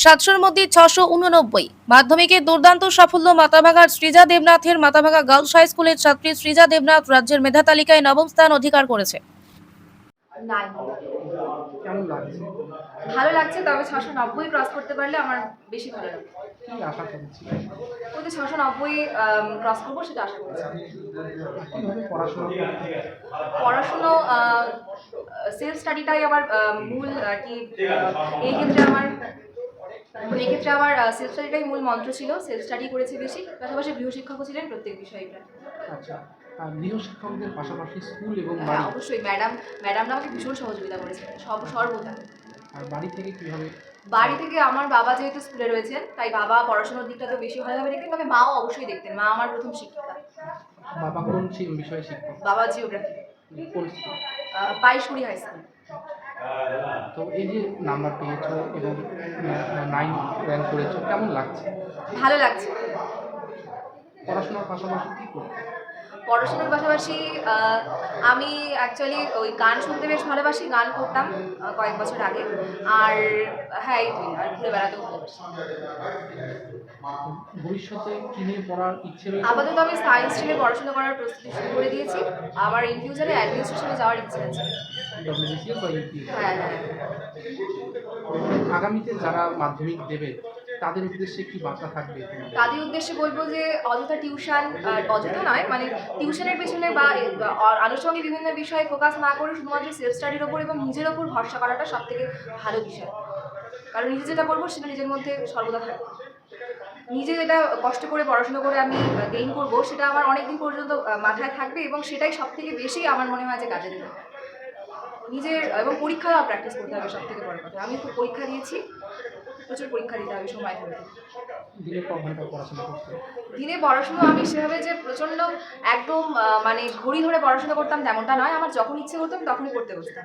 700-র মধ্যে 689। মাধ্যমিকে দুর্দান্ত সাফল্য মাথাভাঙার সৃজা দেবনাথের। মাথাভাঙা গার্লস হাই স্কুলের ছাত্রী সৃজা দেবনাথ রাজ্যের মেধা তালিকায় নবম স্থান অধিকার করেছে। নাই, কেমন লাগছে? ভালো লাগছে, তবে 690 ক্রস করতে পারলে আমার বেশি ভালো লাগবে। কি আশা করছি? ওই যে 690 ক্রস করবো সেটা আশা করছি। কিভাবে পড়াশোনা করতে? পড়াশুনো সেলফ স্টাডিটাই আমার মূল আর কি। এই ক্ষেত্রে আমার সেলফ স্টাডিটাই মূল মন্ত্র ছিল। সেলফ স্টাডি করেছি বেশি, পাশাপাশি গৃহশিক্ষকও ছিলেন প্রত্যেক বিষয়টা। আচ্ছা, আর গৃহশিক্ষকদের পাশাপাশি স্কুল এবং হ্যাঁ, বাড়ি, অবশ্যই ম্যাডামরা আমাকে ভীষণ সহযোগিতা করেছেন সর্বদা। আর বাড়ি থেকে কিভাবে? বাড়ি থেকে আমার বাবা যেহেতু স্কুলে রয়েছেন, তাই বাবা পড়াশোনার দিকটা তো বেশি ভালোভাবে দেখতেন, তবে মাও অবশ্যই দেখতেন। মা আমার প্রথম শিক্ষিকা। বাবা কোন বিষয়ে শিক্ষক? বাবা জিওগ্রাফি, কোন স্কুল? 22 high school. তো এই যে নাম্বার পেয়েছো এবং 9 র্যাঙ্ক করেছো, কেমন লাগছে? ভালো লাগছে। পড়াশোনার পাশাপাশি কি করছো? পড়াশোনার পাশাপাশি আমি অ্যাকচুয়ালি ওই গান শুনতে বেশ ভালোবাসি। গান করতাম কয়েক বছর আগে। আর হ্যাঁ, এইটাই। আর ঘুরে বেড়াতেও ভালোবাসি। ভবিষ্যতে কি নিয়ে পড়ার ইচ্ছে রয়েছে? আপাতত আমি সায়েন্স স্ট্রিমে পড়াশোনা করার প্রস্তুতি শুরু করে দিয়েছি। আমার ইন ফিউচারে অ্যাডমিনিস্ট্রেশনে যাওয়ার ইচ্ছে আছে। WBCS বা UPSC? হ্যাঁ, হ্যাঁ। আগামীতে যারা মাধ্যমিক দেবে তাদের উদ্দেশ্যে কি বার্তা থাকবে? তাদের উদ্দেশ্যে বলবো যে অযথা টিউশন, অযথা নয় মানে টিউশনের পেছনে বা আনুষঙ্গিক বিভিন্ন বিষয়ে ফোকাস না করে শুধুমাত্র সেলফ স্টাডির ওপর এবং নিজের ওপর ভরসা করাটা সব থেকে ভালো বিষয়। কারণ নিজে যেটা করবো সেটা নিজের মধ্যে সর্বদা থাকবে। নিজে যেটা কষ্ট করে পড়াশোনা করে আমি গেইন করবো সেটা আমার অনেকদিন পর্যন্ত মাথায় থাকবে এবং সেটাই সব থেকে বেশি আমার মনে হয় যে কাজে দেবে। নিজের এবং পরীক্ষা প্র্যাকটিস করতে হবে, সব থেকে বড় কথা। আমি খুব পরীক্ষা দিয়েছি, প্রচুর পরীক্ষা দিতে হবে সময় ধরে। দিনে ক ঘন্টা পড়াশোনা করতে? দিনে পড়াশুনো আমি সেভাবে যে প্রচণ্ড একদম মানে ঘড়ি ধরে পড়াশোনা করতাম তেমনটা নয়। আমার যখন ইচ্ছে হতো আমি তখনই পড়তে বসতাম।